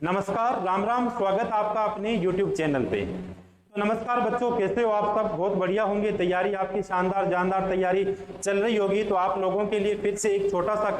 नमस्कार, राम राम, स्वागत आपका अपने YouTube चैनल पे। तो नमस्कार बच्चों, कैसे हो आप सब? बहुत बढ़िया होंगे। तैयारी आपकी शानदार जानदार तैयारी चल रही होगी। तो आप लोगों के लिए फिर से एक छोटा सा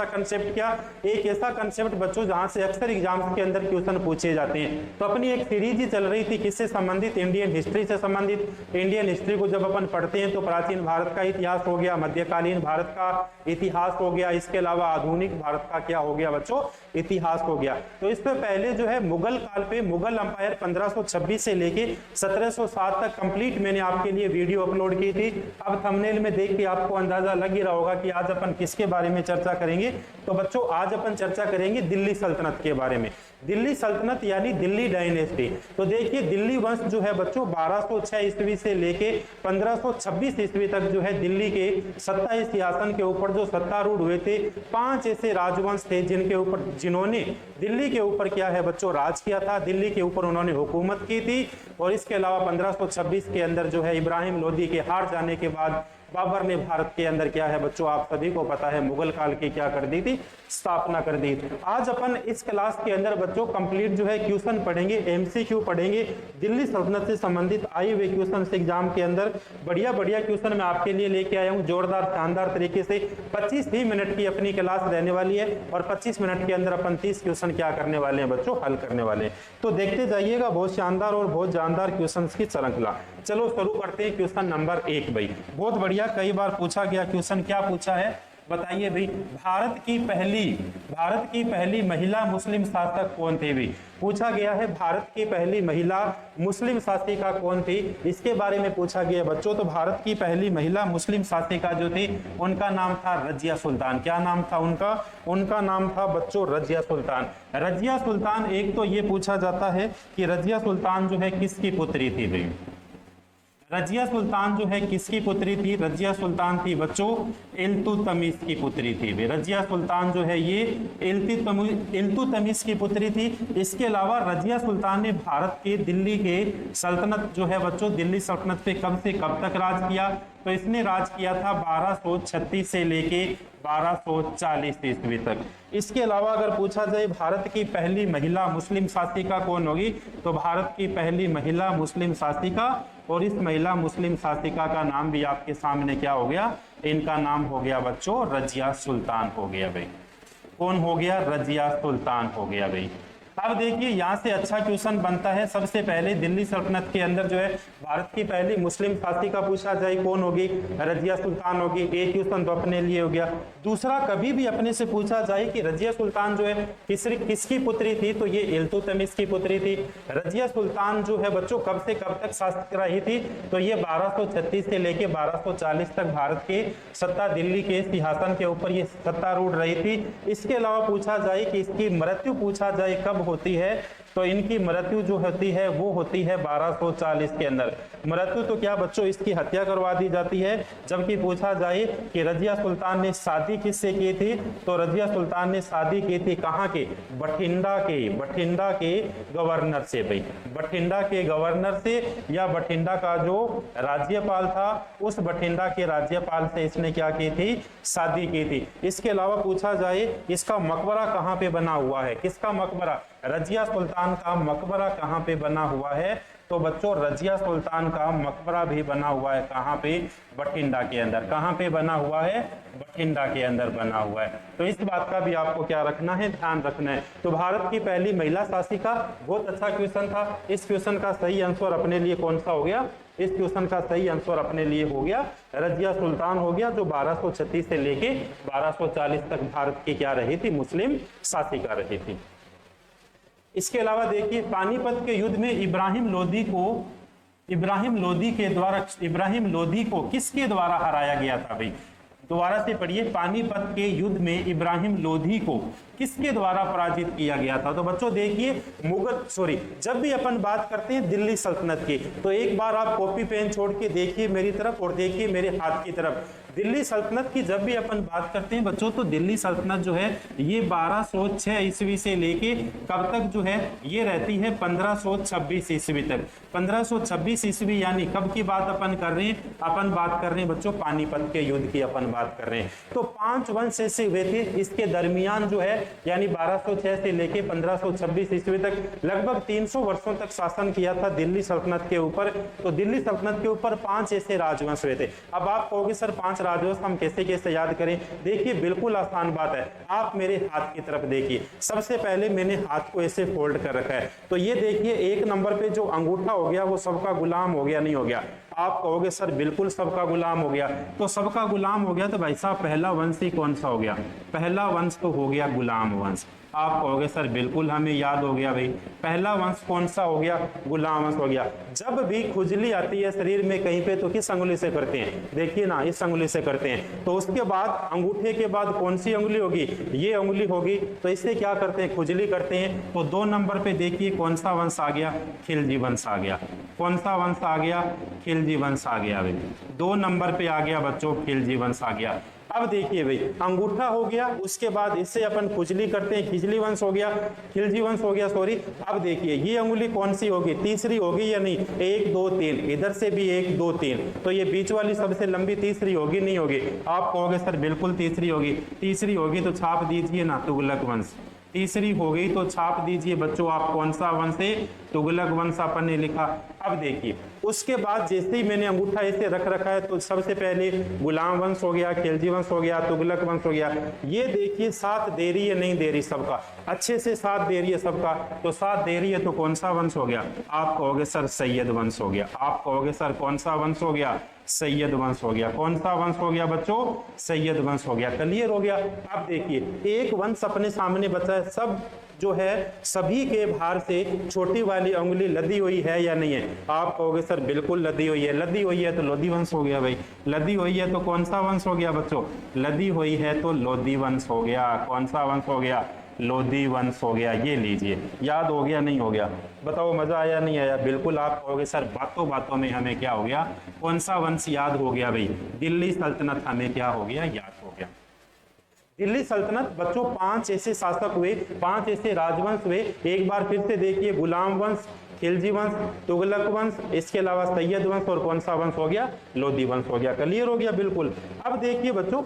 कंसेप्ट क्या, एक ऐसा कंसेप्ट बच्चों जहां से अक्सर एग्जाम्स के अंदर क्वेश्चन पूछे जाते हैं। तो अपनी एक सीरीज ही चल रही थी, किससे संबंधित? इंडियन हिस्ट्री से संबंधित। इंडियन हिस्ट्री को जब अपन पढ़ते हैं तो प्राचीन भारत का इतिहास हो गया, मध्यकालीन भारत का इतिहास हो गया, इसके अलावा आधुनिक भारत का क्या हो गया बच्चों? इतिहास हो गया। तो इससे पहले जो है मुगल काल पे, मुगल अंपायर 1526 से लेके 1707 तक कंप्लीट मैंने आपके लिए वीडियो अपलोड की थी। अब थंबनेल में देख के आपको अंदाजा लग ही रहा होगा कि आज अपन किसके बारे में चर्चा करेंगे। तो बच्चों आज अपन चर्चा करेंगे दिल्ली सल्तनत के बारे में। दिल्ली सल्तनत यानी दिल्ली डायनेस्टी। तो देखिए दिल्ली वंश जो है बच्चों 1206 ईस्वी से लेके 1526 ईस्वी तक जो है दिल्ली के सत्ता सिंहासन के ऊपर जो सत्तारूढ़ हुए थे, 5 ऐसे राजवंश थे जिन्होंने दिल्ली के ऊपर क्या है बच्चों? राज किया था। दिल्ली के ऊपर उन्होंने हुकूमत की थी। और इसके अलावा 1526 के अंदर जो है इब्राहिम लोदी के हार जाने के बाद बाबर ने भारत के अंदर क्या है बच्चों? आप सभी को पता है मुगल काल की क्या कर दी थी? स्थापना कर दी थी। आज अपन इस क्लास के अंदर बच्चों कंप्लीट जो है क्वेश्चन पढ़ेंगे, एमसीक्यू पढ़ेंगे। दिल्ली सल्तनत से संबंधित आए हुए क्वेश्चन एग्जाम के अंदर बढ़िया क्वेश्चन मैं आपके लिए लेके आया हूँ, जोरदार शानदार तरीके से। 25 ही मिनट की अपनी क्लास रहने वाली है और 25 मिनट के अंदर अपन 30 क्वेश्चन क्या करने वाले हैं बच्चों? हल करने वाले हैं। तो देखते जाइएगा, बहुत शानदार और बहुत जानदार क्वेश्चन की श्रृंखला। चलो शुरू करते हैं। क्वेश्चन नंबर 1 भाई, बहुत बढ़िया, कई बार पूछा गया क्वेश्चन। क्या पूछा है बताइए भाई? भारत की पहली महिला मुस्लिम शासक कौन थी भाई? पूछा गया है भारत की पहली महिला मुस्लिम शासिका कौन थी, इसके बारे में पूछा गया बच्चों। तो भारत की पहली महिला मुस्लिम शासिका जो थी उनका नाम था रजिया सुल्तान। क्या नाम था उनका? उनका नाम था बच्चों रजिया सुल्तान। रजिया सुल्तान, एक तो ये पूछा जाता है कि रजिया सुल्तान जो है किसकी पुत्री थी भाई? रजिया सुल्तान जो है किसकी पुत्री थी? रजिया सुल्तान थी बच्चों इल्तुतमिश की पुत्री थी। रजिया सुल्तान जो है ये इल्तुतमिश की पुत्री थी। इसके अलावा रजिया सुल्तान ने भारत के दिल्ली के सल्तनत जो है बच्चों, दिल्ली सल्तनत पे कब से कब तक राज किया? तो इसने राज किया था 1236 से लेके 1240 ईस्वी तक। इसके अलावा अगर पूछा जाए भारत की पहली महिला मुस्लिम शासिका कौन होगी, तो भारत की पहली महिला मुस्लिम शासिका, और इस महिला मुस्लिम शासिका का नाम भी आपके सामने क्या हो गया? इनका नाम हो गया बच्चों रजिया सुल्तान हो गया भाई। कौन हो गया? रजिया सुल्तान हो गया भाई। अब देखिए यहां से अच्छा क्वेश्चन बनता है। सबसे पहले दिल्ली सल्तनत के अंदर जो है भारत की पहली मुस्लिम शासिका पूछा जाए कौन होगी? रजिया सुल्तान होगी। एक क्वेश्चन तो अपने लिए हो गया। दूसरा, कभी भी अपने से पूछा जाए कि रजिया सुल्तान जो है किसकी पुत्री थी, तो ये इल्तुतमिश की पुत्री थी। रजिया सुल्तान जो है बच्चों कब से कब तक शासित रही थी? तो ये 1236 से लेके 1240 तक भारत के सत्ता, दिल्ली के सिंहासन के ऊपर ये सत्तारूढ़ रही थी। इसके अलावा पूछा जाए कि इसकी मृत्यु पूछा जाए कब होती है, तो इनकी मृत्यु जो होती है वो होती है 1240 के अंदर। मृत्यु तो क्या बच्चों? इसकी हत्या करवा दी जाती है। जबकि पूछा जाए कि रजिया सुल्तान ने शादी किससे की थी, तो रजिया सुल्तान ने शादी की थी कहाँ के? बठिंडा के गवर्नर से भाई। बठिंडा के गवर्नर से, या बठिंडा का जो राज्यपाल था उस बठिंडा के राज्यपाल से इसने क्या की थी? शादी की थी। इसके अलावा पूछा जाए इसका मकबरा कहाँ पे बना हुआ है? किसका मकबरा? रजिया सुल्तान का मकबरा कहाँ पे बना हुआ है? तो बच्चों रजिया सुल्तान का मकबरा भी बना हुआ है कहाँ पे? बठिंडा के अंदर। कहाँ पे बना हुआ है? बठिंडा के अंदर बना हुआ है। तो इस बात का भी आपको क्या रखना है? ध्यान रखना है। तो भारत की पहली महिला शासिका, बहुत अच्छा क्वेश्चन था। इस क्वेश्चन का सही आंसर अपने लिए कौन सा हो गया? इस क्वेश्चन का सही आंसर अपने लिए हो गया रजिया सुल्तान हो गया, जो 1236 से लेके 1240 तक भारत की क्या रही थी? मुस्लिम शासिका रही थी। इसके अलावा देखिए पानीपत के युद्ध में इब्राहिम लोदी को किसके द्वारा हराया गया था भाई? दोबारा से पढ़िए, पानीपत के युद्ध में इब्राहिम लोधी को किसके द्वारा पराजित किया गया था? तो बच्चों देखिए जब भी अपन बात करते हैं दिल्ली सल्तनत की, तो एक बार आप कॉपी पेन छोड़ के देखिए मेरी तरफ और देखिए मेरे हाथ की तरफ। दिल्ली सल्तनत की जब भी अपन बात करते हैं बच्चों, तो दिल्ली सल्तनत जो है ये 1206 ईस्वी से लेके कब तक जो है ये रहती है 1526 ईस्वी तक। 1526 ईस्वी यानी कब की बात अपन कर रहे हैं? अपन बात कर रहे हैं बच्चों पानीपत के युद्ध की अपन बात कर रहे हैं। तो 5 वंश ऐसे हुए थे, इसके दरमियान जो है यानी 1206 से लेके 1526 ईस्वी तक लगभग 300 वर्षों तक शासन किया था दिल्ली सल्तनत के ऊपर। तो दिल्ली सल्तनत के ऊपर 5 ऐसे राजवंश हुए थे। अब आप कहोगे सर 5 राजवंश हम कैसे कैसे याद करें? देखिए बिल्कुल आसान बात है, आप मेरे हाथ की तरफ देखिए। सबसे पहले मैंने हाथ को ऐसे फोल्ड कर रखा है, तो ये देखिए 1 नंबर पे जो अंगूठा हो गया वो सबका गुलाम हो गया, नहीं हो गया? आप कहोगे सर बिल्कुल सबका गुलाम हो गया। तो सबका गुलाम हो गया तो भाई साहब पहला वंश ही कौन सा हो गया? पहला वंश तो हो गया गुलाम वंश। आप कहोगे सर बिल्कुल हमें याद हो गया भाई, पहला वंश कौन सा हो गया? गुलाम वंश हो गया। जब भी खुजली आती है शरीर में कहीं पे तो किस अंगुली से करते हैं? देखिए ना, इस अंगुली से करते हैं। तो उसके बाद अंगूठे के बाद कौन सी अंगुली होगी? ये अंगुली होगी। तो इससे क्या करते हैं? खुजली करते हैं। तो 2 नंबर पे देखिए कौन सा वंश आ गया? खिलजी वंश आ गया। कौन सा वंश आ गया? खिलजी वंश आ गया भाई। 2 नंबर पे आ गया बच्चों, खिलजी वंश आ गया। अब देखिए भाई, अंगूठा हो गया, उसके बाद इससे अपन खुजली करते हैं, खिजली वंश हो गया, खिलजी वंश हो गया, सॉरी। अब देखिए ये अंगुली कौन सी होगी? तीसरी होगी या नहीं? 1 2 3, इधर से भी 1 2 3, तो ये बीच वाली सबसे लंबी तीसरी होगी, नहीं होगी? आप कहोगे सर बिल्कुल तीसरी होगी। तीसरी होगी तो छाप दीजिए ना, तुगलक वंश। तीसरी हो गई तो छाप दीजिए बच्चों आप कौन सा वंश है? तुगलक वंश अपन ने लिखा। अब देखिए उसके बाद जैसे ही मैंने अंगूठा ऐसे रख रखा है तो सबसे पहले गुलाम वंश हो गया, खिलजी वंश हो गया, तुगलक वंश हो गया। ये देखिए साथ दे रही है, नहीं दे रही? सबका अच्छे से साथ दे रही है सबका। तो साथ दे रही है तो कौन सा वंश हो गया? आप कहोगे सर सैयद वंश हो गया। आप कहोगे सर कौन सा वंश हो गया? सैयद वंश हो गया। कौन सा वंश हो गया बच्चों? सैयद वंश हो गया। क्लियर हो गया? अब देखिए एक वंश अपने सामने बचा है, सब जो है सभी के भार से छोटी वाली उंगली लदी हुई है या नहीं है? आप कहोगे सर बिल्कुल लदी हुई है। लदी हुई है तो लोधी वंश हो गया भाई। लदी हुई है तो कौन सा वंश हो गया बच्चों? लदी हुई है तो लोधी वंश हो गया। कौन सा वंश हो गया? लोधी वंश हो गया। ये लीजिए, याद हो गया नहीं हो गया? बताओ मजा आया नहीं आया? बिल्कुल आप कहोगे सर बातों बातों में हमें क्या हो गया? कौन सा वंश याद हो गया भाई? दिल्ली सल्तनत हमें क्या हो गया? याद हो गया। दिल्ली सल्तनत बच्चों 5 ऐसे शासक हुए, 5 ऐसे राजवंश हुए। एक बार फिर से देखिए, गुलाम वंश, खिलजी वंश, तुगलक वंश, इसके अलावा सैयद वंश और कौन सा वंश हो गया? लोधी वंश हो गया। क्लियर हो गया? बिल्कुल। अब देखिए बच्चों,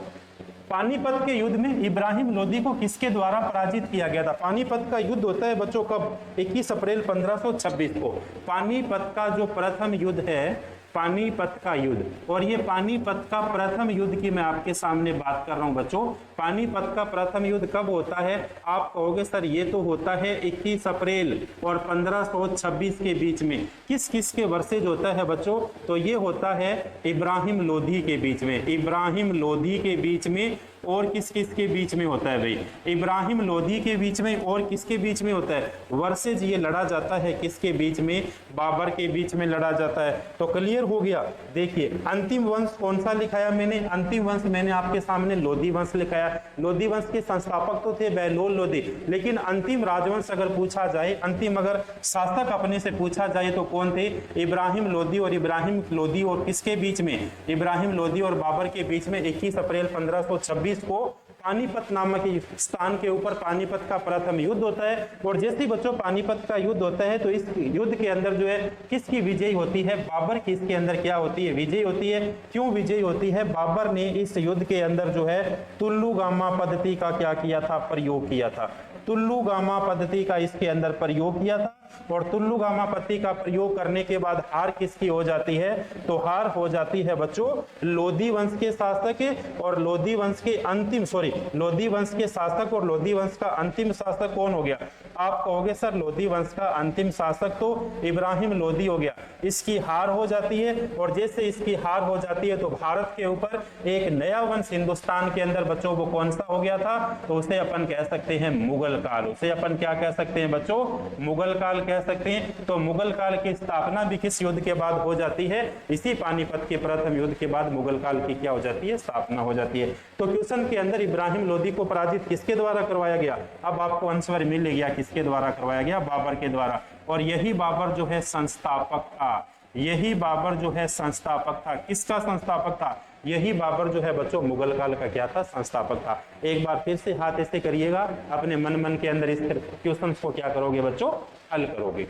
पानीपत के युद्ध में इब्राहिम लोदी को किसके द्वारा पराजित किया गया था? पानीपत का युद्ध होता है बच्चों कब? 21 अप्रैल 1526 को। पानीपत का जो प्रथम युद्ध है, पानीपत का युद्ध, और ये पानीपत का प्रथम युद्ध की मैं आपके सामने बात कर रहा हूं बच्चों। पानीपत का प्रथम युद्ध कब होता है? आप कहोगे सर ये तो होता है 21 अप्रैल और 1526 के बीच में। किस किस के वर्सेज होता है बच्चों? तो ये होता है इब्राहिम लोदी के बीच में। इब्राहिम लोदी के बीच में और किस किस के बीच में होता है भाई? इब्राहिम लोदी के बीच में और किसके बीच में होता है? वर्सेज ये लड़ा जाता है किसके बीच में? बाबर के बीच में लड़ा जाता है। तो क्लियर हो गया? देखिए अंतिम वंश कौन सा लिखाया मैंने? अंतिम वंश मैंने आपके सामने लोधी वंश लिखाया। लोधी वंश के संस्थापक तो थे बहलोल लोधी, लेकिन अंतिम राजवंश अगर पूछा जाए, अंतिम अगर शासक अपने से पूछा जाए तो कौन थे? इब्राहिम लोदी। और इब्राहिम लोदी और किसके बीच में? इब्राहिम लोदी और बाबर के बीच में 21 अप्रैल 1526 को पानीपत नामक स्थान के ऊपर पानीपत का प्रथम युद्ध होता है। और जैसे ही बच्चों पानीपत का युद्ध होता है तो इस युद्ध के अंदर जो है किसकी विजय होती है? बाबर की इसके अंदर क्या होती है? विजय होती है। क्यों विजय होती है? बाबर ने इस युद्ध के अंदर जो है तुल्लू गामा पद्धति का क्या किया था? प्रयोग किया था। तुल्लू गामा पद्धति का इसके अंदर प्रयोग किया था। और तुल्लू गामा पद्धति का प्रयोग करने के बाद हार किसकी हो जाती है? तो हार हो जाती है बच्चों लोधी वंश के शासक और लोधी वंश के अंतिम, सॉरी, लोधी वंश के शासक और लोधी वंश का अंतिम शासक कौन हो गया? आप कहोगे सर लोधी वंश का अंतिम शासक तो इब्राहिम लोधी हो गया। इसकी हार हो जाती है और जैसे इसकी हार हो जाती है तो भारत के ऊपर एक नया वंश हिंदुस्तान के अंदर बच्चों वो कौन सा हो गया था? तो उसे अपन कह सकते हैं मुगल काल। उसे अपन क्या कह सकते हैं बच्चों? मुगल काल कह सकते हैं। तो मुगल काल की स्थापना भी किस युद्ध के बाद हो जाती है? इसी पानीपत के प्रथम युद्ध के बाद मुगल काल की क्या हो जाती है? स्थापना हो जाती है। तो क्वेश्चन के अंदर इब्राहिम लोदी को पराजित किसके द्वारा करवाया गया? अब आपको आंसर मिल गया किसके द्वारा करवाया गया? बाबर के द्वारा। और यही बाबर जो है संस्थापक था। यही बाबर जो है संस्थापक था। किसका संस्थापक था? यही बाबर जो है बच्चों मुगल काल का क्या था, संस्थापक था। एक बार फिर से हाथ ऐसे करिएगा, अपने मन के अंदर इस क्वेश्चन को क्या करोगे बच्चों, हल करोगे।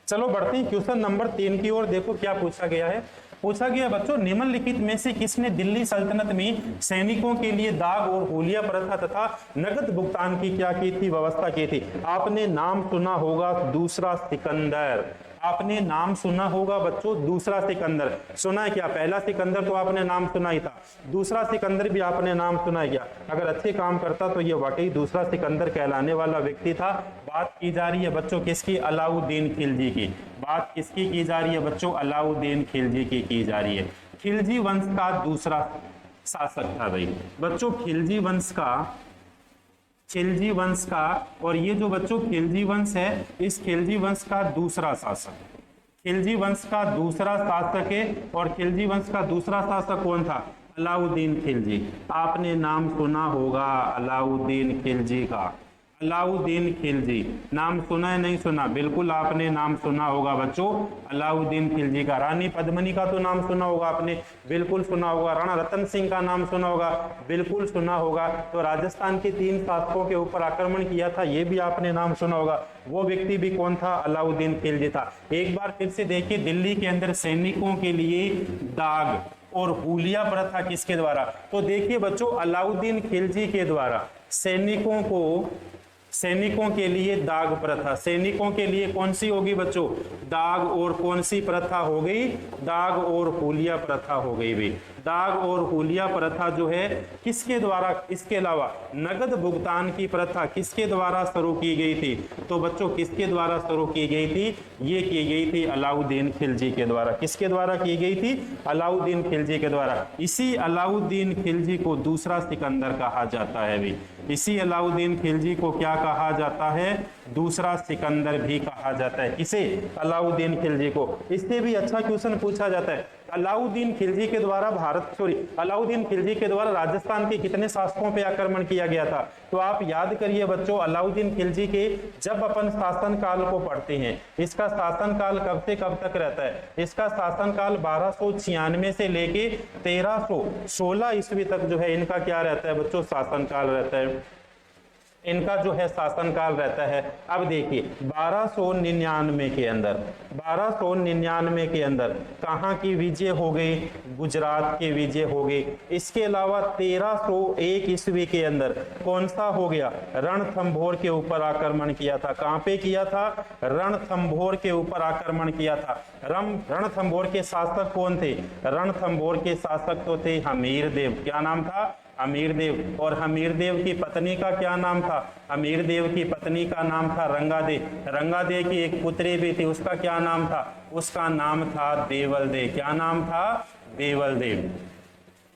चलो बढ़ते हैं क्वेश्चन नंबर 3 की ओर। देखो क्या पूछा गया है। पूछा गया बच्चों, निम्नलिखित में से किसने दिल्ली सल्तनत में सैनिकों के लिए दाग और हुलिया प्रथा तथा नगद भुगतान की क्या की थी, व्यवस्था की थी। आपने नाम सुना होगा दूसरा सिकंदर। आपने नाम सुना होगा बच्चों दूसरा सिकंदर। सुना है क्या? पहला सिकंदर तो आपने नाम सुना ही था, दूसरा सिकंदर भी आपने नाम सुना है क्या? अगर अच्छे काम करता तो ये वाकई दूसरा सिकंदर कहलाने वाला व्यक्ति था। बात की जा रही है बच्चों किसकी, अलाउद्दीन खिलजी की। बात किसकी की जा रही है बच्चों, अलाउद्दीन खिलजी की जा रही है। खिलजी वंश का दूसरा शासक था भाई बच्चों, खिलजी वंश का और ये जो बच्चों खिलजी वंश है, इस खिलजी वंश का दूसरा शासक, खिलजी वंश का दूसरा शासक है। और खिलजी वंश का दूसरा शासक कौन था, अलाउद्दीन खिलजी। आपने नाम सुना होगा अलाउद्दीन खिलजी का। अलाउद्दीन खिलजी नाम सुना है, नहीं सुना? बिल्कुल आपने नाम सुना होगा बच्चों अलाउद्दीन खिलजी का। रानी पद्मिनी का तो नाम सुना होगा आपने, बिल्कुल सुना होगा। राणा रतन सिंह का नाम सुना होगा, बिल्कुल सुना होगा। तो राजस्थान के 3 शासकों के ऊपर आक्रमण किया था, ये भी आपने नाम सुना होगा। वो व्यक्ति भी कौन था, अलाउद्दीन खिलजी था। एक बार फिर से देखिए, दिल्ली के अंदर सैनिकों के लिए दाग और हुलिया प्रथा किसके द्वारा, तो देखिए बच्चों अलाउद्दीन खिलजी के द्वारा सैनिकों के लिए दाग प्रथा। सैनिकों के लिए कौन सी होगी बच्चों, दाग और कौन सी प्रथा हो गई, दाग और हुलिया प्रथा हो गई भी। दाग और हुलिया प्रथा जो है किसके द्वारा, इसके अलावा नगद भुगतान की प्रथा किसके द्वारा शुरू की गई थी, तो बच्चों किसके द्वारा शुरू की गई थी, ये की गई थी अलाउद्दीन खिलजी के द्वारा। किसके द्वारा की गई थी, अलाउद्दीन खिलजी के द्वारा। इसी अलाउद्दीन खिलजी को दूसरा सिकंदर कहा जाता है भी। इसी अलाउद्दीन खिलजी को क्या कहा जाता है, दूसरा सिकंदर भी कहा जाता है। किसे, अलाउद्दीन खिलजी को। इससे भी अच्छा क्वेश्चन पूछा जाता है, अलाउद्दीन खिलजी के द्वारा अलाउद्दीन खिलजी के द्वारा राजस्थान के कितने शासकों पे आक्रमण किया गया था, तो आप याद करिए बच्चों अलाउद्दीन खिलजी के जब अपन शासन काल को पढ़ते हैं, इसका शासन काल कब से कब तक रहता है, इसका शासन काल 1296 से लेके 1316 ईस्वी तक जो है इनका क्या रहता है बच्चों, शासन काल रहता है। इनका जो है शासन काल रहता है। अब देखिए 1299 के अंदर कहाँ की विजय हो गई, गुजरात की विजय हो गई। इसके अलावा 1301 ईस्वी के अंदर कौन सा हो गया, रणथंभौर के ऊपर आक्रमण किया था। कहाँ पे किया था, रणथंभौर के ऊपर आक्रमण किया था। रणथंभौर के शासक कौन थे, रणथंभौर के शासक तो थे हमीरदेव। क्या नाम था, हमीरदेव। और हमीरदेव की पत्नी का क्या नाम था, हमीरदेव की पत्नी का नाम था रंगादेव। रंगादेव की एक पुत्री भी थी, उसका क्या नाम था, उसका नाम था देवलदेव। क्या नाम था, देवलदेव।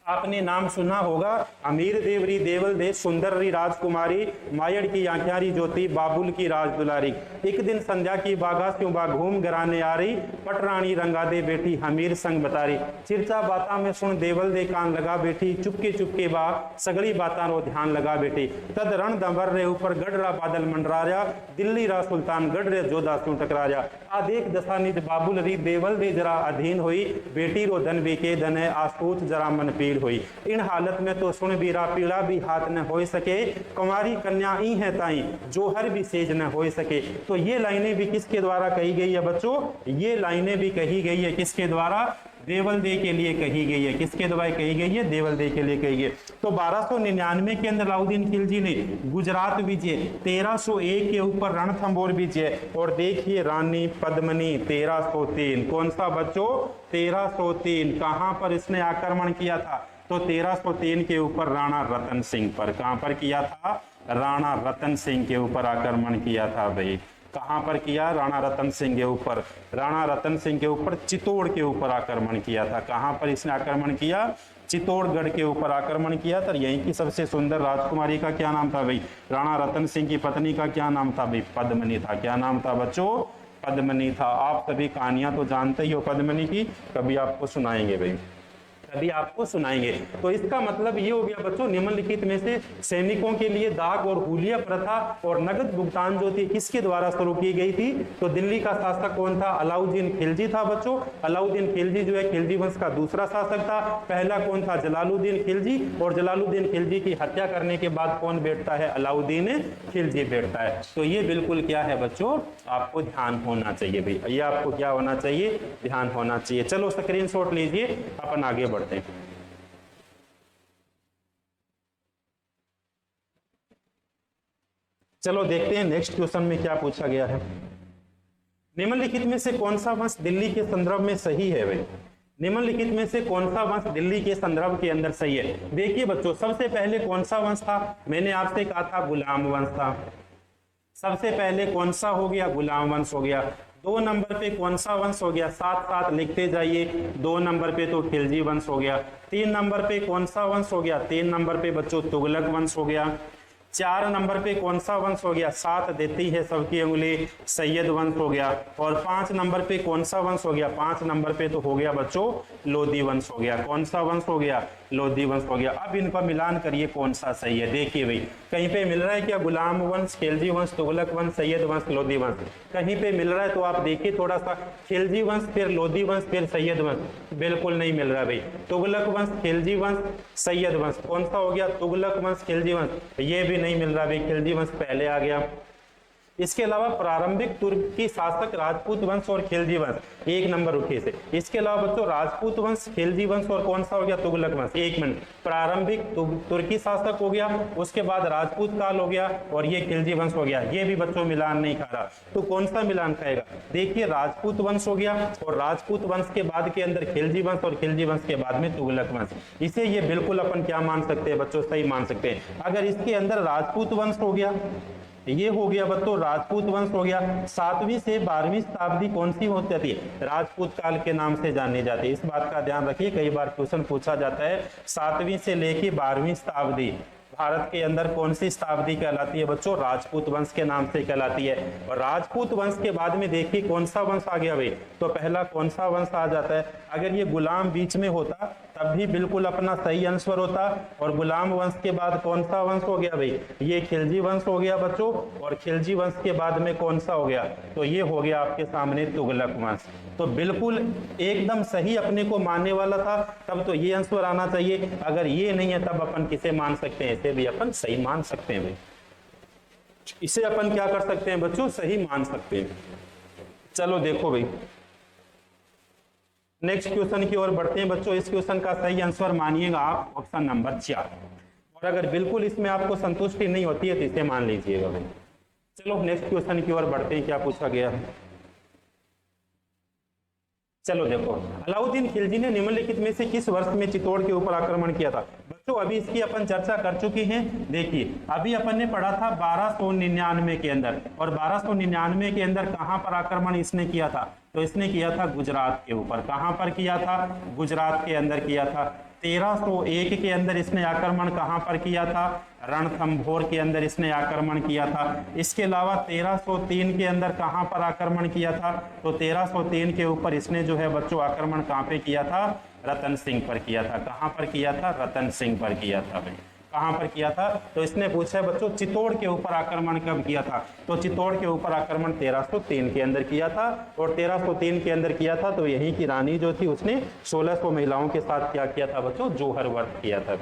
आपने नाम सुना होगा अमीर देवरी देवल दे सुंदर री राजकुमारी मायड़ की आंखियां री ज्योति बाबुल की राज दुलारी। एक दिन संध्या की बागा क्यों बा घूम घराने आ रही पटरानी रंगा दे बेटी हमीर संग बतारी। चिरचा बाता में सुन देवल दे कान लगा बेटी चुपके बा सगड़ी बाता रो ध्यान लगा बेटी। तद रण दंबर रे ऊपर गढ़ रा बादल मंडरा रहा दिल्ली रा सुल्तान गढ़ रे जोधा क्यों टकरा रहा। आदेख दशा निध बाबुल री देवल दे जरा अधीन हुई बेटी रो धन भी के धन है आसूत जरा मन पीड़ हुई। इन हालत में तो सुन बीरा पीड़ा भी हाथ न हो सके कुमारी कन्या ई है ताई जो हर भी सेज न हो सके। तो ये लाइनें भी किसके द्वारा कही गई है बच्चों, ये लाइनें भी कही गई है किसके द्वारा, देवल दे के लिए कही गई है। किसके द्वारा कही गई है, देवल दे के लिए कही गई। तो 1299 के अंदर अलाउद्दीन खिलजी ने गुजरात विजय, 1301 के ऊपर रणथंभौर विजय और देखिए रानी पद्मिनी 1303। कौन सा बच्चों, 1303। कहां पर इसने आक्रमण किया था, तो 1303 के ऊपर राणा रतन सिंह पर। कहां पर किया था, राणा रतन सिंह के ऊपर आक्रमण किया था भाई। कहां पर किया, राणा रतन सिंह के ऊपर। राणा रतन सिंह के ऊपर चित्तौड़ के ऊपर आक्रमण किया था। कहां पर इसने आक्रमण किया, चित्तौड़गढ़ के ऊपर आक्रमण किया था। यहीं की सबसे सुंदर राजकुमारी का क्या नाम था भाई, राणा रतन सिंह की पत्नी का क्या नाम था भाई, पद्मिनी था। क्या नाम था बच्चों, पद्मिनी था। आप सभी कहानियां तो जानते ही हो पद्मिनी की, कभी आपको सुनाएंगे भाई। सभी आपको सुनाएंगे। तो इसका मतलब ये हो गया बच्चों, निम्नलिखित में से सैनिकों के लिए दाग और हुलिया प्रथा और नगद भुगतान जो थी किसके द्वारा शुरू की गई थी? तो दिल्ली का शासक कौन था? अलाउद्दीन खिलजी था बच्चों। अलाउद्दीन खिलजी जो है खिलजी वंश का दूसरा शासक था। पहला कौन था? जलालुद्दीन खिलजी। और जलालुद्दीन खिलजी की हत्या करने के बाद कौन बैठता है? अलाउद्दीन खिलजी बैठता है। तो ये बिल्कुल क्या है बच्चों, आपको ध्यान होना चाहिए भाई, ये आपको क्या होना चाहिए? ध्यान होना चाहिए। चलो स्क्रीनशॉट लीजिए, अपन आगे बढ़ते हैं। चलो देखते हैं नेक्स्ट क्वेश्चन में क्या पूछा गया है। निम्नलिखित में से कौन सा वंश दिल्ली के संदर्भ में सही है भाई? निम्नलिखित में से कौन सा वंश दिल्ली के संदर्भ के अंदर सही है? देखिए बच्चों, सबसे पहले कौन सा वंश था? मैंने आपसे कहा था गुलाम वंश था। सबसे पहले कौन सा हो गया? गुलाम वंश हो गया। 2 नंबर पे कौन सा वंश हो गया? साथ साथ लिखते जाइए। 2 नंबर पे तो खिलजी वंश हो गया। 3 नंबर पे कौन सा वंश हो गया? 3 नंबर पे बच्चों तुगलक वंश हो गया। 4 नंबर पे कौन सा वंश हो गया? 7 देती है सबकी उंगली, सैयद वंश हो गया। और 5 नंबर पे कौन सा वंश हो गया? 5 नंबर पे तो हो गया बच्चों लोधी वंश हो गया। कौन सा वंश हो गया? लोधी वंश हो गया। अब इनका मिलान करिए कौन सा सही है। देखिए भाई, कहीं पे मिल रहा है क्या? गुलाम वंश, खिलजी वंश, तुगलक वंश, सैयद वंश, लोधी वंश, कहीं पे मिल रहा है? तो आप देखिए थोड़ा सा, खिलजी वंश फिर लोधी वंश फिर सैयद वंश, बिल्कुल नहीं मिल रहा भाई। तुगलक वंश, खिलजी वंश, सैयद वंश, कौन सा हो गया? तुगलक वंश, खिलजी वंश, ये भी नहीं मिल रहा भाई, खिलजी वंश पहले आ गया। इसके अलावा प्रारंभिक तुर्की शासक राजपूत वंश और खिलजी वंश 1 नंबर उठे से। इसके अलावा बच्चों राजपूत वंश, खिलजी वंश और कौन सा हो गया? तुगलक वंश। 1 मिनट, प्रारंभिक तुर्की शासक हो गया, उसके बाद राजपूत काल हो गया और ये खिलजी वंश हो गया। ये भी बच्चों मिलान नहीं खा रहा, तो कौन सा मिलान खाएगा? देखिए राजपूत वंश हो गया और राजपूत वंश के बाद के अंदर खिलजी वंश और खिलजी वंश के बाद में तुगलक वंश। इसे ये बिल्कुल अपन क्या मान सकते हैं बच्चों? सही मान सकते हैं। अगर इसके अंदर राजपूत वंश हो गया, ये हो गया बच्चों राजपूत वंश हो गया। 7वीं से 12वीं शताब्दी कौन सी होती जाती है? राजपूत काल के नाम से जानी जाती है। इस बात का ध्यान रखिए, कई बार क्वेश्चन पूछा जाता है 7वीं से लेके 12वीं शताब्दी भारत के अंदर कौन सी शताब्दी कहलाती है बच्चों? राजपूत वंश के नाम से कहलाती है। और राजपूत वंश के बाद में देखिए कौन सा वंश आ गया भाई? तो पहला कौन सा वंश आ जाता है? अगर ये गुलाम बीच में होता तब भी बिल्कुल अपना सही आंसर होता। और गुलाम वंश के बाद कौन सा वंश हो गया भाई? ये खिलजी वंश हो गया बच्चों। और खिलजी वंश के बाद में कौन सा हो गया? तो ये हो गया आपके सामने तुगलक वंश। तो बिल्कुल एकदम सही अपने को मानने वाला था, तब तो ये आंसर आना चाहिए। अगर ये नहीं है तब अपन किसे मान सकते हैं? इसे भी अपन सही मान सकते हैं भाई, इसे अपन क्या कर सकते हैं बच्चों? सही मान सकते हैं। चलो देखो भाई, नेक्स्ट क्वेश्चन की ओर बढ़ते हैं बच्चों। इस क्वेश्चन का सही आंसर मानिएगा आप ऑप्शन नंबर 4। और अगर बिल्कुल इसमें आपको संतुष्टि नहीं होती है तो इसे मान लीजिएगा भाई। चलो नेक्स्ट क्वेश्चन की ओर बढ़ते हैं, क्या पूछा गया है। चलो देखो, अलाउद्दीन खिलजी ने निम्नलिखित में से किस वर्ष में चित्तौड़ के ऊपर आक्रमण किया था? बच्चों अभी इसकी अपन चर्चा कर चुकी हैं। देखिए अभी अपन ने पढ़ा था 1299 के अंदर, और 1299 के अंदर कहां पर आक्रमण इसने किया था? तो इसने किया था गुजरात के ऊपर। कहां पर किया था? गुजरात के अंदर किया था। 1301 के अंदर इसने आक्रमण कहां पर किया था? रणथंभौर के अंदर इसने आक्रमण किया था। इसके अलावा 1303 के अंदर कहां पर आक्रमण किया था? तो 1303 के ऊपर इसने जो है बच्चों आक्रमण कहां पे किया था? रतन सिंह पर किया था। कहां पर किया था? रतन सिंह पर किया था भाई। कहां पर किया था? तो इसने पूछा है बच्चों चित्तौड़ के ऊपर आक्रमण कब किया था? तो चित्तौड़ के ऊपर आक्रमण 1303 के अंदर किया था। और 1303 के अंदर किया था तो यहीं की रानी जो थी उसने 1600 महिलाओं के साथ क्या किया था बच्चों? जोहर व्रत किया था,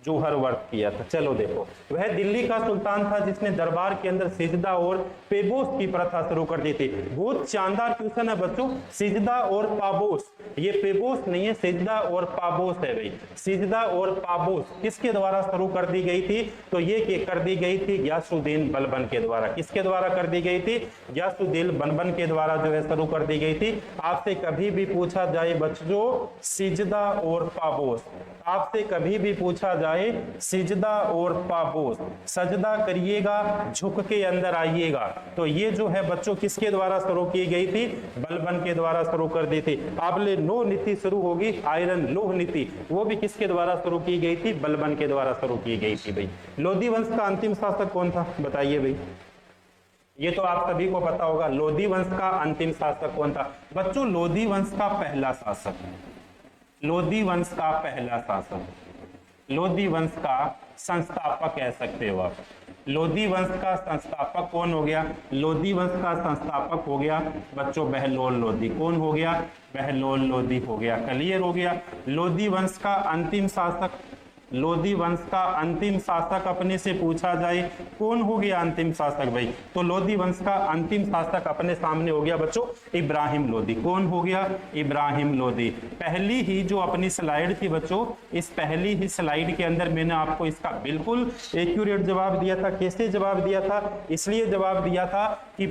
जोहर व्रत किया था। चलो देखो, वह दिल्ली का सुल्तान था जिसने दरबार के अंदर सिजदा और पेबोस की प्रथा शुरू कर दी थी। बहुत शानदार क्वेश्चन है बच्चों, सिजदा और पाबोस। ये पेबोस नहीं है, सिजदा और पाबोस है भाई। सिजदा और पाबोस किसके द्वारा शुरू कर दी गई थी? तो ये कर दी गई थी गयासुद्दीन बलबन के द्वारा। किसके द्वारा कर दी गई थी? गयासुद्दीन बलबन के द्वारा जो है शुरू कर दी गई थी। आपसे कभी भी पूछा जाए बच्चों सिजदा और पाबोस, आपसे कभी भी पूछा जाए सिजदा और पाबोस, सजदा करिएगा झुक के अंदर आइएगा, तो ये जो है बच्चों किसके द्वारा शुरू की गई थी? बलबन के द्वारा शुरू कर दी थी। आपले नो नीति शुरू होगी, आयरन लोह नीति, वो भी किसके द्वारा शुरू की गई थी? बलबन के द्वारा शुरू की गई थी भाई। लोधी वंश का अंतिम शासक कौन था? बताइए भाई, ये तो आप सभी को पता होगा। लोधी वंश का अंतिम शासक कौन था? बच्चों लोधी वंश का पहला शासक, लोधी वंश का पहला शासक, लोधी वंश का संस्थापक कह सकते हो आप। लोधी वंश का संस्थापक कौन हो गया? लोधी वंश का संस्थापक हो गया बच्चों बहलोल लोधी। कौन हो गया? बहलोल लोधी हो गया। क्लियर हो गया। लोधी वंश का अंतिम शासक, लोधी वंश का अंतिम शासक अपने से पूछा जाए कौन हो गया अंतिम शासक भाई? तो लोधी वंश का अंतिम शासक अपने सामने हो गया बच्चों इब्राहिम लोधी। कौन हो गया? इब्राहिम लोधी। पहली ही जो अपनी स्लाइड थी बच्चों, इस पहली ही स्लाइड के अंदर मैंने आपको इसका बिल्कुल एक्यूरेट जवाब दिया था। कैसे जवाब दिया था? इसलिए जवाब दिया था कि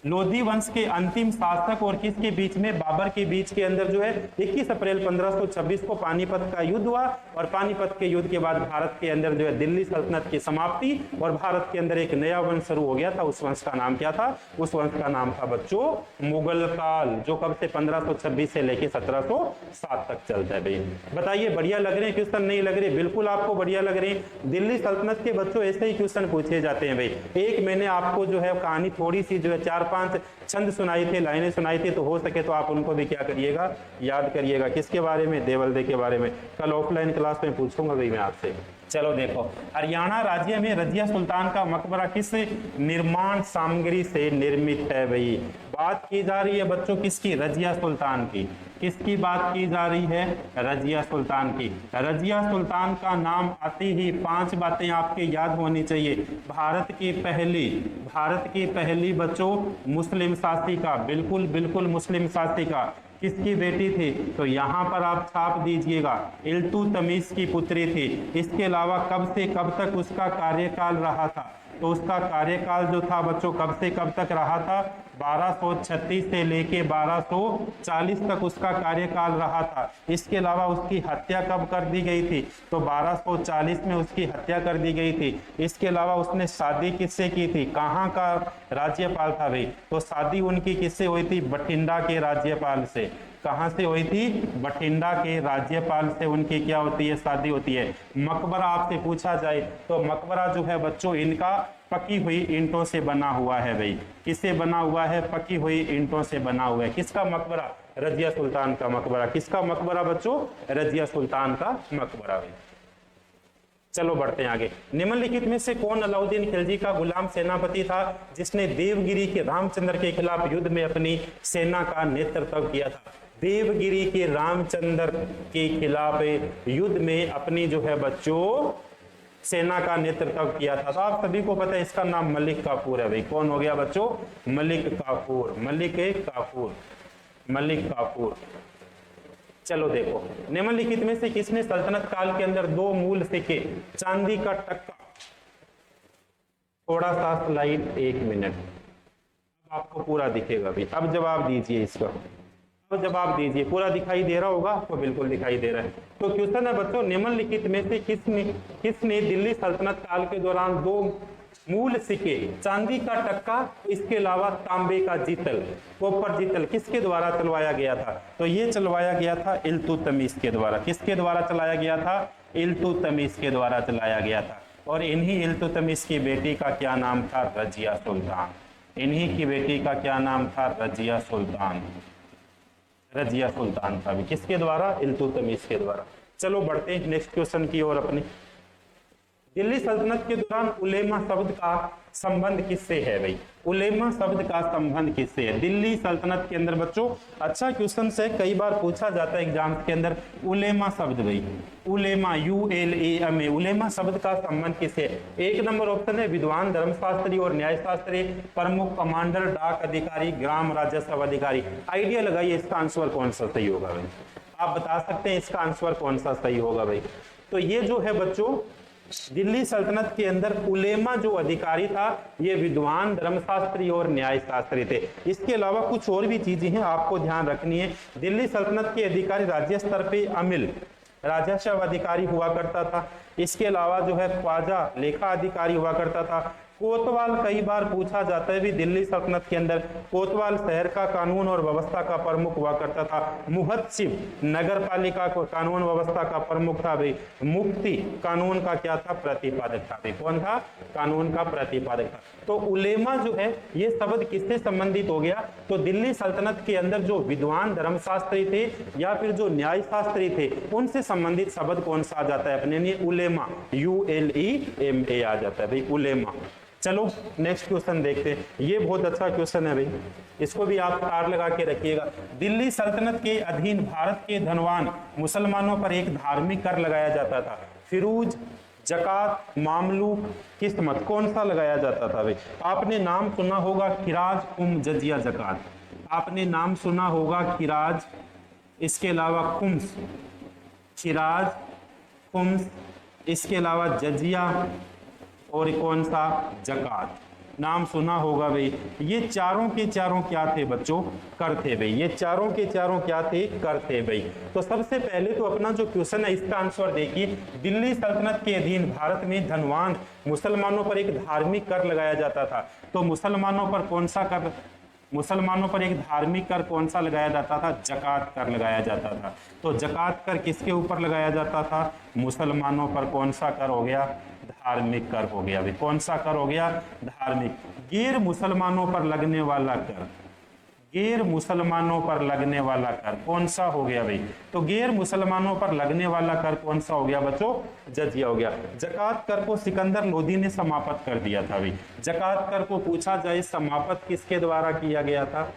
लोधी वंश के अंतिम शासक और किसके बीच में? बाबर के बीच के अंदर जो है 21 अप्रैल 1526 को पानीपत का युद्ध हुआ, और पानीपत के युद्ध के बाद भारत के अंदर जो है दिल्ली सल्तनत की समाप्ति और भारत के अंदर एक नया वंश शुरू हो गया था। उस वंश का नाम क्या था? उस वंश का नाम था बच्चों मुगल काल, जो कब से 1526 से लेके 1707 तक चलता है भाई। बताइए बढ़िया लग रहे हैं क्वेश्चन? नहीं लग रहे? बिल्कुल आपको बढ़िया लग रहे हैं। दिल्ली सल्तनत के बच्चों ऐसे ही क्वेश्चन पूछे जाते हैं भाई। एक मैंने आपको जो है कहानी थोड़ी सी जो है 4-5 छंद सुनाई थे, लाइनें सुनाई थी, तो हो सके तो आप उनको भी क्या करिएगा? याद करिएगा। किसके बारे में? देवलदे के बारे में। कल ऑफलाइन क्लास में पूछूंगा भाई मैं आपसे। चलो देखो, हरियाणा राज्य में रजिया सुल्तान का मकबरा किस निर्माण सामग्री से निर्मित है भाई? बात की जा रही है बच्चों किसकी? रजिया सुल्तान की। किसकी बात की जा रही है? रजिया सुल्तान की। रजिया सुल्तान का नाम आते ही 5 बातें आपके याद होनी चाहिए। भारत की पहली बच्चों मुस्लिम शासिका, बिल्कुल बिल्कुल मुस्लिम शासिका। किसकी बेटी थी? तो यहाँ पर आप छाप दीजिएगा, इल्तुतमिश की पुत्री थी। इसके अलावा कब से कब तक उसका कार्यकाल रहा था? तो उसका कार्यकाल जो था बच्चों कब से कब तक रहा था? 1236 से लेके 1240 तक उसका कार्यकाल रहा था। इसके अलावा उसकी हत्या कब कर दी गई थी? तो 1240 में उसकी हत्या कर दी गई थी। इसके अलावा उसने शादी किससे की थी? कहाँ का राज्यपाल था भाई? तो शादी उनकी किससे हुई थी? बठिंडा के राज्यपाल से। कहां से हुई थी? बठिंडा के राज्यपाल से उनकी क्या होती है? शादी होती है। मकबरा आपसे पूछा जाए तो मकबरा जो है बच्चों इनका पकी हुई ईंटों से बना हुआ है भाई। किससे बना हुआ है? पकी हुई ईंटों से बना हुआ है। किसका मकबरा? रजिया सुल्तान का मकबरा। किसका मकबरा बच्चों? रजिया सुल्तान का मकबरा भाई। चलो बढ़ते हैं आगे। निम्नलिखित में से कौन अलाउद्दीन खिलजी का गुलाम सेनापति था जिसने देवगिरी के रामचंद्र के खिलाफ युद्ध में अपनी सेना का नेतृत्व किया था? देवगिरी के रामचंद्र के खिलाफ युद्ध में अपनी जो है बच्चों सेना का नेतृत्व किया था। तो आप सभी को पता है इसका नाम मलिक काफूर है भाई। कौन हो गया बच्चों? मलिक काफूर। मलिक काफूर। चलो देखो, निम्नलिखित में से किसने सल्तनत काल के अंदर 2 मूल सिक्के चांदी का टक्का? थोड़ा सा स्लाइड 1 मिनट, आपको पूरा दिखेगा भी। अब जवाब दीजिए इसका, अब जवाब दीजिए। पूरा दिखाई दे रहा होगा आपको? बिल्कुल दिखाई दे रहा है। तो क्वेश्चन है बच्चों, निम्नलिखित में से किसने दिल्ली सल्तनत काल के दौरान 2 मूल सिक्के चांदी का टक्का, इसके अलावा तांबे का जीतल, कॉपर जीतल किसके द्वारा चलवाया गया था? तो ये चलवाया गया था इल्तुतमिश के द्वारा। किसके द्वारा चलाया गया था? इल्तुतमिश के द्वारा चलाया गया था। और इन्हीं इल्तुतमिश की बेटी का क्या नाम था? रजिया सुल्तान। इन्हीं की बेटी का क्या नाम था? रजिया सुल्तान। रजिया सुल्तान था भी। किसके द्वारा? इल्तुतमिश के द्वारा। चलो बढ़ते हैं नेक्स्ट क्वेश्चन की ओर अपनी। दिल्ली सल्तनत के दौरान उलेमा शब्द का संबंध किससे है भाई? उलेमा शब्द का संबंध किससे है दिल्ली सल्तनत के अंदर बच्चों? अच्छा क्वेश्चन से कई बार पूछा जाता है एग्जाम के अंदर। उलेमा शब्द भाई, उलेमा ULAMA, उलेमा शब्द का संबंध किससे है? 1 नंबर ऑप्शन है विद्वान, धर्मशास्त्री और न्यायशास्त्री, प्रमुख, कमांडर, डाक अधिकारी, ग्राम राजस्व अधिकारी। आइडिया लगाइए इसका आंसर कौन सा सही होगा भाई? आप बता सकते हैं इसका आंसर कौन सा सही होगा भाई? तो ये जो है बच्चों दिल्ली सल्तनत के अंदर उलेमा जो अधिकारी था ये विद्वान, धर्मशास्त्री और न्यायशास्त्री थे। इसके अलावा कुछ और भी चीजें हैं आपको ध्यान रखनी है। दिल्ली सल्तनत के अधिकारी राज्य स्तर पे अमिल राजस्व अधिकारी हुआ करता था। इसके अलावा जो है ख्वाजा लेखा अधिकारी हुआ करता था। कोतवाल कई बार पूछा जाता है भी, दिल्ली सल्तनत के अंदर कोतवाल शहर का कानून और व्यवस्था का प्रमुख हुआ करता था। मुहत्सिब नगर पालिका को कानून व्यवस्था का प्रमुख था भाई। मुफ्ती कानून का क्या था, प्रतिपादक था भाई। कौन था, कानून का प्रतिपादक था। तो उलेमा जो है ये शब्द किससे संबंधित हो गया, तो दिल्ली सल्तनत के अंदर जो विद्वान धर्मशास्त्री थे या फिर जो न्याय शास्त्री थे उनसे संबंधित शब्द कौन सा आ जाता है अपने लिए, उलेमा, ULEMA आ जाता है भाई, उलेमा। चलो नेक्स्ट क्वेश्चन देखते हैं, ये बहुत अच्छा क्वेश्चन है भाई, इसको भी आप तार लगा के रखिएगा। दिल्ली सल्तनत के अधीन भारत के धनवान मुसलमानों पर एक धार्मिक कर लगाया जाता था। फिरूज, जकात, मामलूक, किस्मत, कौन सा लगाया जाता था भाई। आपने नाम सुना होगा खिराज, जजिया, जकात। आपने नाम सुना होगा खिराज, इसके अलावा खुम्स, खिराज, खुम्स, इसके अलावा जजिया और कौन सा, जकात। नाम सुना होगा भाई। ये चारों के चारों क्या थे बच्चों, कर थे भाई। ये चारों के चारों क्या थे, कर थे भाई। तो सबसे पहले तो अपना जो क्वेश्चन है इसका आंसर देखिए, दिल्ली सल्तनत के अधीन भारत में धनवान मुसलमानों पर एक धार्मिक कर लगाया जाता था। तो मुसलमानों पर कौन सा कर, मुसलमानों पर एक धार्मिक कर कौन सा लगाया जाता था, जकात कर लगाया जाता था। तो जकात कर किसके ऊपर लगाया जाता था, मुसलमानों पर कौन सा कर हो गया, धार्मिक कर हो गया भाई। कौन सा कर हो गया, धार्मिक। गैर मुसलमानों पर लगने वाला कर, गैर मुसलमानों पर लगने वाला कर कौन सा हो गया भाई, तो गैर मुसलमानों पर लगने वाला कर कौन सा हो गया बच्चों, जजिया हो गया। जकात कर को सिकंदर लोदी ने समाप्त कर दिया था भाई। जकात कर को पूछा जाए समाप्त किसके द्वारा किया गया था,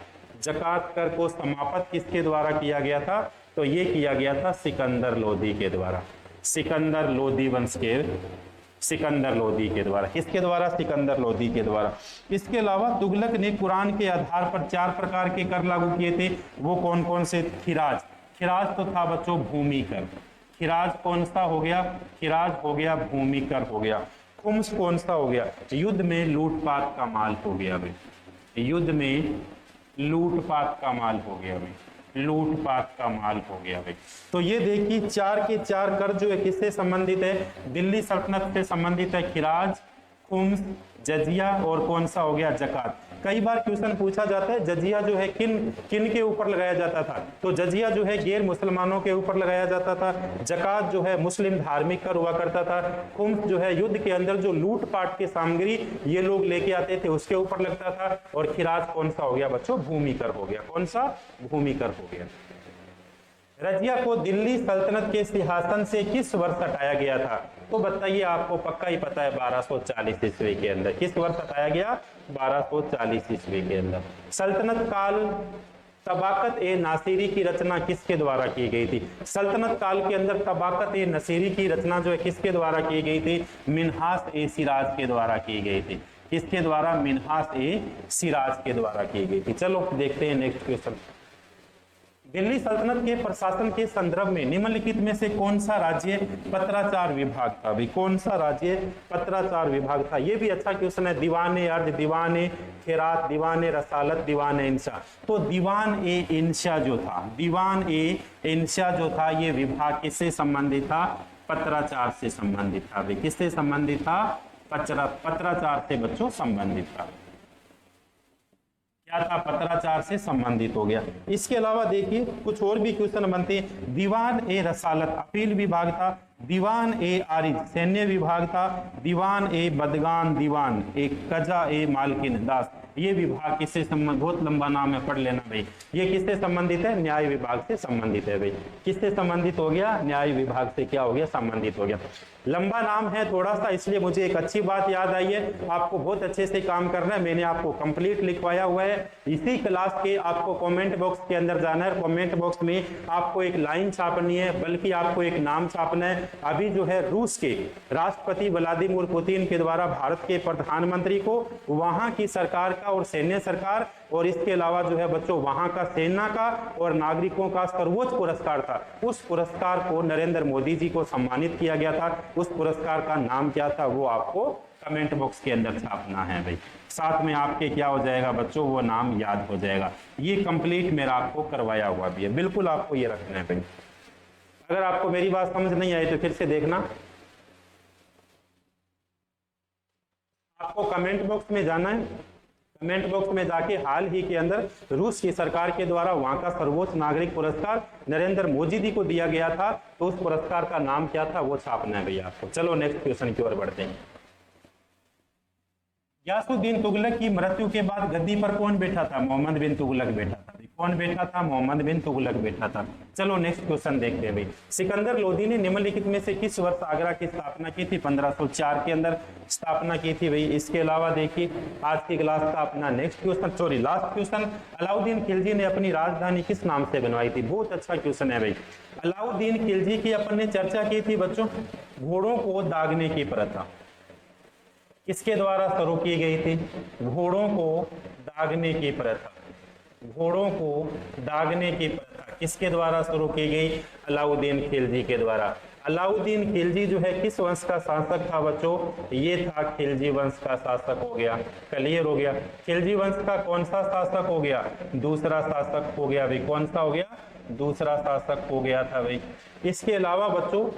जकात कर को समाप्त किसके द्वारा किया गया था, तो ये किया गया था सिकंदर लोदी के द्वारा। सिकंदर लोदी वंश के, सिकंदर लोदी के द्वारा। किसके द्वारा, सिकंदर लोदी के द्वारा। इसके अलावा तुगलक ने कुरान के आधार पर 4 प्रकार के कर लागू किए थे। वो कौन कौन से, खिराज, खिराज तो था बच्चों भूमि कर। खिराज कौन सा हो गया, खिराज हो गया भूमि कर हो गया। खुम्स कौन सा हो गया, युद्ध में लूटपाट का माल हो गया भाई। युद्ध में लूटपाट का माल हो गया भाई, लूटपाट का माल हो गया भाई। तो ये देखिए 4 के 4 कर जो है किससे संबंधित है, दिल्ली सल्तनत से संबंधित है। खिराज, खुम्स, जजिया और कौन सा हो गया, जकात। कई बार क्वेश्चन पूछा जाता है जजिया जो है किन किन के ऊपर लगाया जाता था, तो जजिया जो है गैर मुसलमानों के ऊपर लगाया जाता था। जकात जो है मुस्लिम धार्मिक कर हुआ करता था। खुम्स जो है युद्ध के अंदर जो लूटपाट की सामग्री ये लोग लेके आते थे उसके ऊपर लगता था। और खिराज कौन सा हो गया बच्चों, भूमि कर हो गया। कौन सा, भूमि कर हो गया। रजिया को दिल्ली सल्तनत के सिंहासन से किस वर्ष हटाया गया था, तो बताइए, आपको पक्का ही पता है 1240 ईस्वी के अंदर। किस वर्ष हटाया गया, 1240 ईस्वी के अंदर। सल्तनत काल तबाकत ए नासिरी की रचना किसके द्वारा की गई थी, सल्तनत काल के अंदर तबाकत ए नसीरी की रचना जो है किसके द्वारा की गई थी, मिन्हास ए सिराज के द्वारा की गई थी। किसके द्वारा, मिन्हास ए सिराज के द्वारा की गई थी। चलो देखते हैं नेक्स्ट क्वेश्चन। दिल्ली सल्तनत के प्रशासन के संदर्भ में निम्नलिखित में से कौन सा राज्य पत्राचार विभाग था भाई, कौन सा राज्य पत्राचार विभाग था। ये भी अच्छा क्वेश्चन है। दीवाने अर्ज, दीवाने खैरात, दीवाने रसालत, दीवाने इंशा। तो दीवान ए इंशा जो था, दीवान ए इंशा जो था ये विभाग किससे संबंधित था, पत्राचार से संबंधित था भाई। किससे संबंधित था, पत्राचार से बच्चों संबंधित था। क्या था, पत्राचार से संबंधित हो गया। इसके अलावा देखिए कुछ और भी क्वेश्चन बनते हैं। दीवान ए रसालत अपील विभाग था। दीवान ए आरिज सैन्य विभाग था। दीवान ए बदगान, दीवान ए कजा ए मालकिन दास, ये विभाग किससे संबंधित, बहुत लंबा नाम है, पढ़ लेना भाई। ये किससे संबंधित है, न्याय विभाग से संबंधित है भाई। किससे संबंधित हो गया, न्याय विभाग से क्या हो गया, संबंधित हो गया। लंबा नाम है थोड़ा सा, इसलिए मुझे एक अच्छी बात याद आई है, आपको बहुत अच्छे से काम करना है। मैंने आपको कंप्लीट लिखवाया हुआ है। इसी क्लास के आपको कमेंट बॉक्स के अंदर जाना है। कमेंट बॉक्स में आपको एक लाइन छापनी है, बल्कि आपको एक नाम छापना है। अभी जो है रूस के राष्ट्रपति व्लादिमीर पुतिन के द्वारा भारत के प्रधानमंत्री को वहां की सरकार का और सैन्य सरकार और इसके अलावा जो है बच्चों वहां का सेना का और नागरिकों का सर्वोच्च पुरस्कार था, उस पुरस्कार को नरेंद्र मोदी जी को सम्मानित किया गया था। उस पुरस्कार का नाम क्या था, वो आपको कमेंट बॉक्स के अंदर छापना है भाई। साथ में आपके क्या हो जाएगा बच्चों, वो नाम याद हो जाएगा। ये कंप्लीट मेरा आपको करवाया हुआ भी है, बिल्कुल आपको ये रखना है भाई। अगर आपको मेरी बात समझ नहीं आई तो फिर से देखना। आपको कमेंट बॉक्स में जाना है, कमेंट बॉक्स में जाके हाल ही के अंदर रूस की सरकार के द्वारा वहां का सर्वोच्च नागरिक पुरस्कार नरेंद्र मोदी जी को दिया गया था, तो उस पुरस्कार का नाम क्या था वो छापना है भैया आपको। चलो नेक्स्ट क्वेश्चन की ओर बढ़ते हैं। गयासुद्दीन तुगलक की मृत्यु के बाद गद्दी पर कौन बैठा था? मोहम्मद बिन तुगलक बैठा था। कौन बैठा था? मोहम्मद बिन तुगलक बैठा था। चलो नेक्स्ट क्वेश्चन देखते हैं भाई। सिकंदर लोदी ने निम्नलिखित में से किस वर्ष आगरा की स्थापना की थी? 1504 के अंदर स्थापना की थी भाई। इसके अलावा देखिए आज की क्लास का अपना next question, last question, Alauddin Khilji ने अपनी राजधानी किस नाम से बनवाई थी? बहुत अच्छा क्वेश्चन है भाई। अलाउद्दीन खिलजी की अपन ने चर्चा की थी बच्चों, घोड़ों को दागने की प्रथा किसके द्वारा शुरू की गई थी? घोड़ों को दागने की प्रथा, घोड़ों को दागने की प्रथा किसके द्वारा शुरू की गई? अलाउद्दीन खिलजी के द्वारा। अलाउद्दीन खिलजी जो है किस वंश का शासक था बच्चों? ये था खिलजी वंश का शासक हो गया। क्लियर हो गया? खिलजी वंश का कौन सा शासक हो गया? दूसरा शासक हो गया भाई। कौन सा हो गया? दूसरा शासक हो गया था भाई। इसके अलावा बच्चों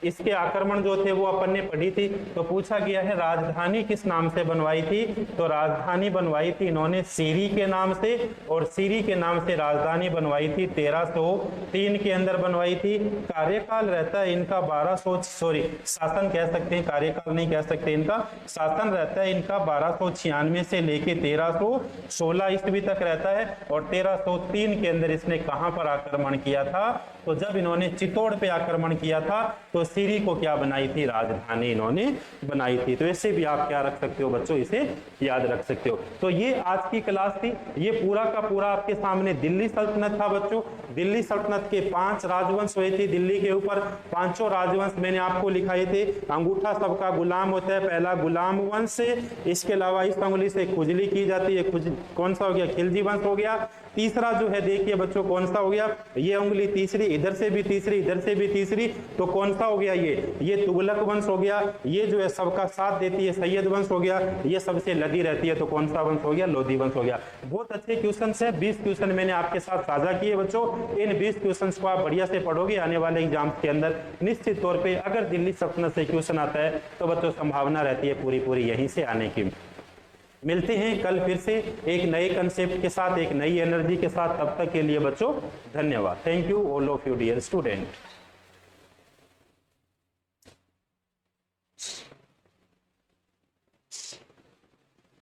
इसके आक्रमण जो थे वो अपन ने पढ़ी थी, तो पूछा गया है राजधानी किस नाम से बनवाई थी? तो राजधानी बनवाई थी इन्होंने सीरी के नाम से, और सीरी के नाम से राजधानी बनवाई थी 1303 के अंदर बनवाई थी। कार्यकाल रहता है इनका 1200 शासन कह सकते हैं, कार्यकाल नहीं कह सकते, इनका शासन रहता है इनका 1296 से लेके 1316 ईस्वी तक रहता है। और 1303 के अंदर इसने कहां पर आक्रमण किया था? तो जब इन्होंने चित्तौड़ पे आक्रमण किया था तो सीरी को क्या बनाई थी? राजधानी इन्होंने बनाई थी। तो ऐसे भी आप क्या रख सकते हो बच्चों, इसे याद रख सकते हो। तो ये आज की क्लास थी। ये पूरा का पूरा आपके सामने दिल्ली सल्तनत था बच्चों। दिल्ली सल्तनत के 5 राजवंश हुए थे दिल्ली के ऊपर। 5 राजवंश मैंने आपको लिखाए थे। अंगूठा सबका गुलाम होता है, पहला गुलाम वंश। इसके अलावा इस अंगुली से खुजली की जाती है, कौन सा हो गया? खिलजी वंश हो गया। तीसरा जो है देखिए बच्चों कौन सा हो गया? ये उंगली तीसरी, इधर से भी तीसरी, इधर से भी तीसरी, तो कौन सा हो गया? ये तुगलक वंश हो गया। ये जो है सबका साथ देती है, सैयद वंश हो गया। ये सबसे लदी रहती है, तो कौन सा वंश हो गया? लोधी वंश हो गया। बहुत अच्छे क्वेश्चन है। 20 क्वेश्चन मैंने आपके साथ साझा किए बच्चों। इन 20 क्वेश्चन को आप बढ़िया से पढ़ोगे, आने वाले एग्जाम के अंदर निश्चित तौर पर अगर दिल्ली सल्तनत से क्वेश्चन आता है तो बच्चों संभावना रहती है पूरी यहीं से आने की। मिलते हैं कल फिर से एक नए कंसेप्ट के साथ, एक नई एनर्जी के साथ। तब तक के लिए बच्चों धन्यवाद। Thank you all of you dear student.